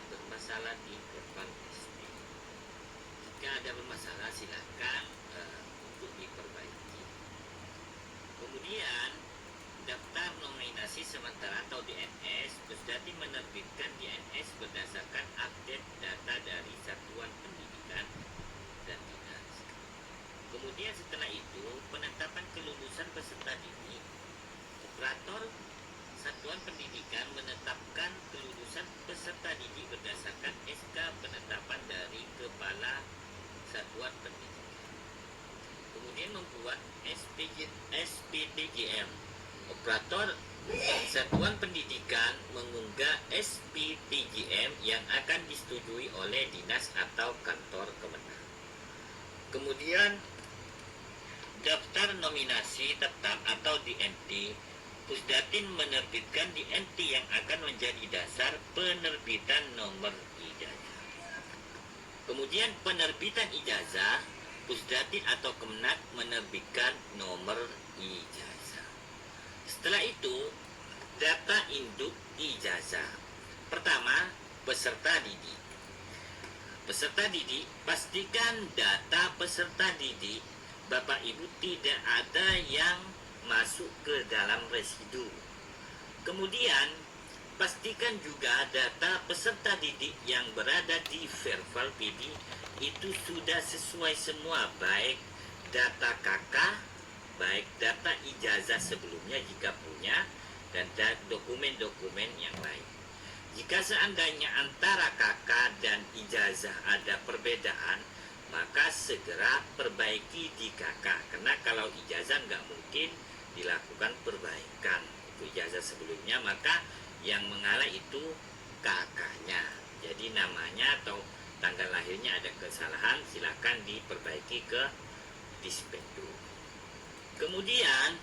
bermasalah di Verval SP. Jika ada bermasalah, silakan untuk diperbaiki. Kemudian, daftar nominasi sementara atau DNS, Pusdati menerbitkan DNS berdasarkan update data dari Satuan Pendidikan dan Dinas. Kemudian setelah itu, penetapan kelulusan peserta didik, operator Satuan Pendidikan menetapkan kelulusan peserta didik berdasarkan SK penetapan dari Kepala Satuan Pendidikan. Kemudian membuat SPTGM. Operator Satuan Pendidikan mengunggah SPTGM yang akan disetujui oleh dinas atau kantor Kemenang. Kemudian daftar nominasi tetap atau DNT, Pusdatin menerbitkan DNT yang akan menjadi dasar penerbitan nomor ijazah. Kemudian penerbitan ijazah, Pusdatin atau Kemenak menerbitkan nomor ijazah. Setelah itu, data induk ijazah. Pertama, peserta didik. Peserta didik, pastikan data peserta didik Bapak Ibu tidak ada yang masuk ke dalam residu. Kemudian, pastikan juga data peserta didik yang berada di Verval PD itu sudah sesuai semua, baik data KK, baik data ijazah sebelumnya jika punya, dan dokumen-dokumen yang lain. Jika seandainya antara KK dan ijazah ada perbedaan, maka segera perbaiki di KK, karena kalau ijazah nggak mungkin dilakukan perbaikan. Itu ijazah sebelumnya, maka yang mengalah itu KK-nya. Jadi namanya atau tanggal lahirnya ada kesalahan, silakan diperbaiki ke Dispenduk. Kemudian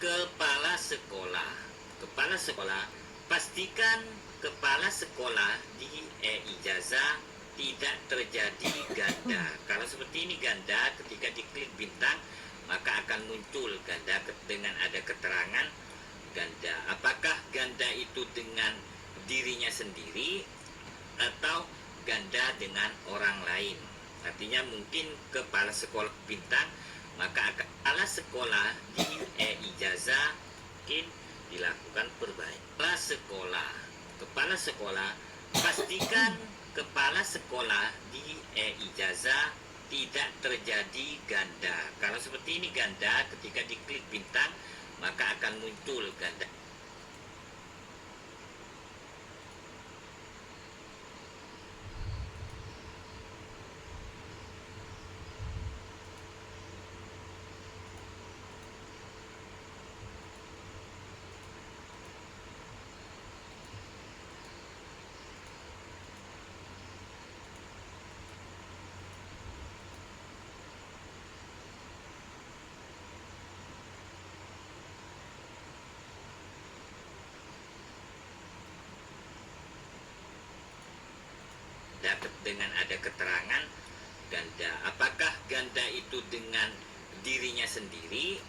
kepala sekolah. Kepala sekolah, pastikan kepala sekolah di ijazah tidak terjadi ganda. Kalau seperti ini ganda, ketika diklik bintang maka akan muncul ganda dengan ada keterangan ganda. Apakah ganda itu dengan dirinya sendiri atau ganda dengan orang lain? Artinya mungkin kepala sekolah bintang, maka kepala sekolah di ijazah mungkin dilakukan perbaikan. Kepala sekolah, pastikan kepala sekolah di ijazah tidak terjadi ganda. Kalau seperti ini ganda, ketika diklik bintang maka akan muncul ganda. Dengan ada keterangan ganda. Apakah ganda itu dengan dirinya sendiri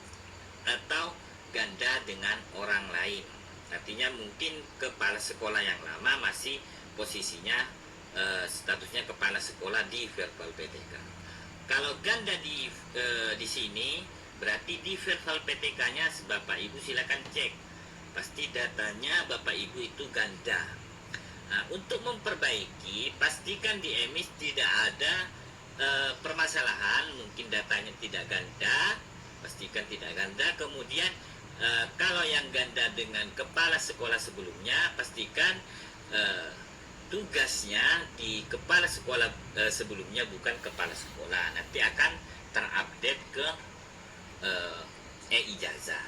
atau ganda dengan orang lain? Artinya mungkin kepala sekolah yang lama masih posisinya statusnya kepala sekolah di Verval PTK. Kalau ganda di sini berarti di Verval PTK-nya Bapak Ibu silakan cek. Pasti datanya Bapak Ibu itu ganda. Nah, untuk memperbaiki, pastikan di EMIS tidak ada permasalahan, mungkin datanya tidak ganda, pastikan tidak ganda. Kemudian kalau yang ganda dengan kepala sekolah sebelumnya, pastikan tugasnya di kepala sekolah sebelumnya bukan kepala sekolah. Nanti akan terupdate ke ijazah.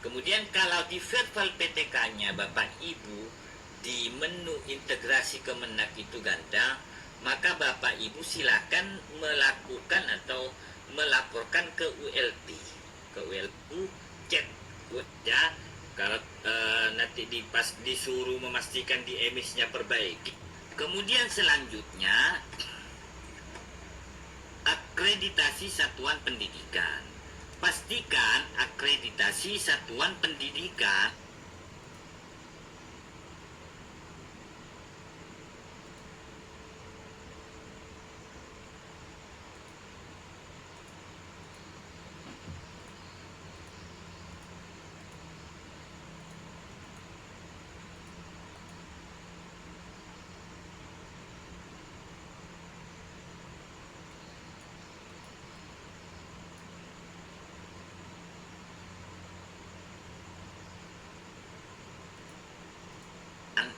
Kemudian kalau di Verval PTK-nya Bapak Ibu di menu integrasi Kemenak itu ganda, maka Bapak Ibu silakan melakukan atau melaporkan ke ULP, chat ya. Kalau nanti disuruh memastikan di emisnya perbaiki. Kemudian selanjutnya akreditasi satuan pendidikan. Pastikan akreditasi satuan pendidikan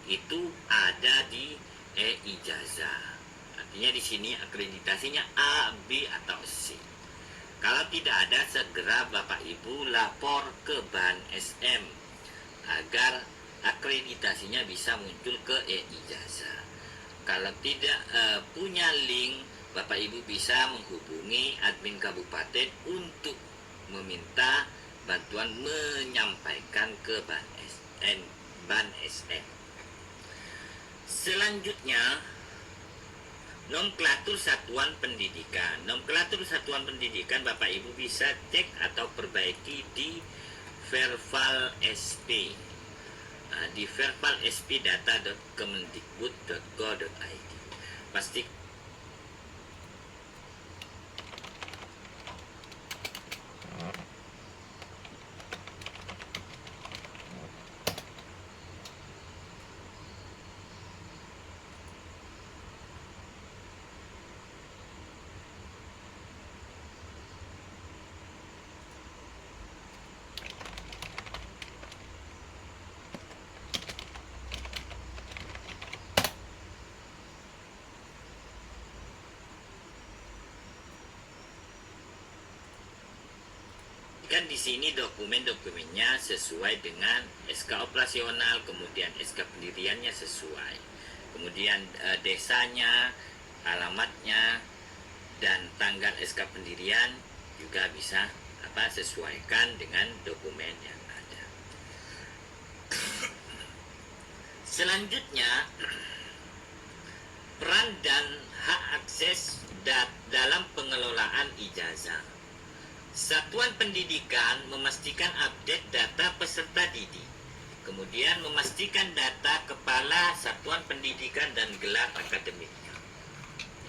itu ada di ijazah. Artinya di sini akreditasinya A, B atau C. Kalau tidak ada, segera Bapak Ibu lapor ke Ban SM agar akreditasinya bisa muncul ke ijazah. Kalau tidak punya link, Bapak Ibu bisa menghubungi admin kabupaten untuk meminta bantuan menyampaikan ke Ban SM. Selanjutnya, nomenklatur satuan pendidikan. Nomenklatur satuan pendidikan Bapak Ibu bisa cek atau perbaiki di Verval SP. Di vervalspdata.kemendikbud.go.id. Pasti kan di sini dokumen-dokumennya sesuai dengan SK operasional, kemudian SK pendiriannya sesuai, kemudian desanya, alamatnya, dan tanggal SK pendirian juga bisa sesuaikan dengan dokumen yang ada. Selanjutnya, peran dan hak akses dalam pengelolaan ijazah. Satuan pendidikan memastikan update data peserta didik, kemudian memastikan data kepala satuan pendidikan dan gelar akademiknya.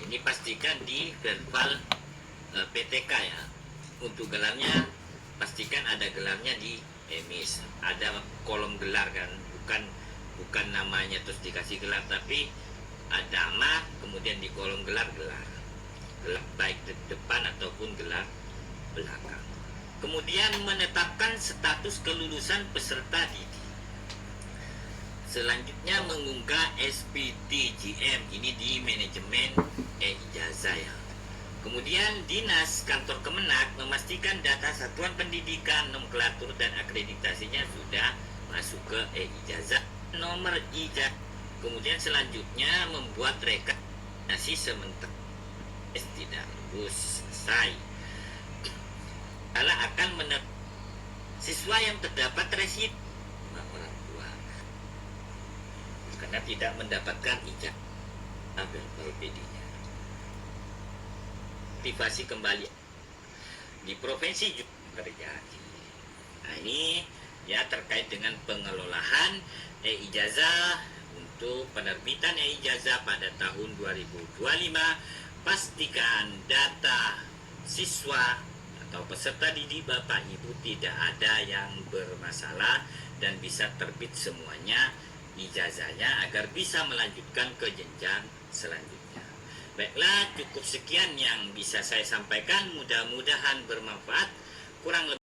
Ini pastikan di Verval PTK ya. Untuk gelarnya, pastikan ada gelarnya di emis. Ada kolom gelar kan, bukan namanya terus dikasih gelar, tapi ada nama, kemudian di kolom gelar baik di depan ataupun gelar belakang. Kemudian menetapkan status kelulusan peserta didik. Selanjutnya mengunggah SPTGM, ini di manajemen ijazah ya. Kemudian Dinas Kantor Kemenak memastikan data satuan pendidikan, nomenklatur dan akreditasinya sudah masuk ke ijazah, nomor ijazah. Kemudian selanjutnya membuat rekomendasi sementara tidak lulus selesai. Akan siswa yang terdapat residu orang tua karena tidak mendapatkan ijazah LPD-nya. Aktivasi kembali di provinsi juga terjadi. Nah, ini ya terkait dengan pengelolaan ijazah untuk penerbitan ijazah pada tahun 2025. Pastikan data siswa atau peserta didik Bapak Ibu tidak ada yang bermasalah dan bisa terbit semuanya ijazahnya agar bisa melanjutkan ke jenjang selanjutnya. Baiklah, cukup sekian yang bisa saya sampaikan, mudah-mudahan bermanfaat. Kurang lebih